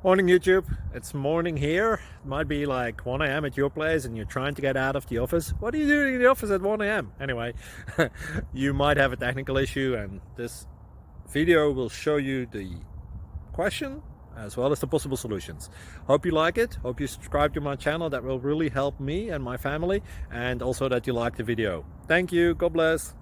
Morning YouTube, it's morning here. It might be like 1 a.m. at your place and you're trying to get out of the office. What are you doing in the office at 1 a.m.? Anyway, you might have a technical issue and this video will show you the question as well as the possible solutions. Hope you like it, hope you subscribe to my channel. That will really help me and my family, and also that you like the video. Thank you, God bless.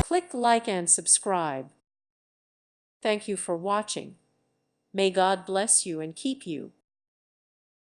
Click like and subscribe. Thank you for watching. May God bless you and keep you.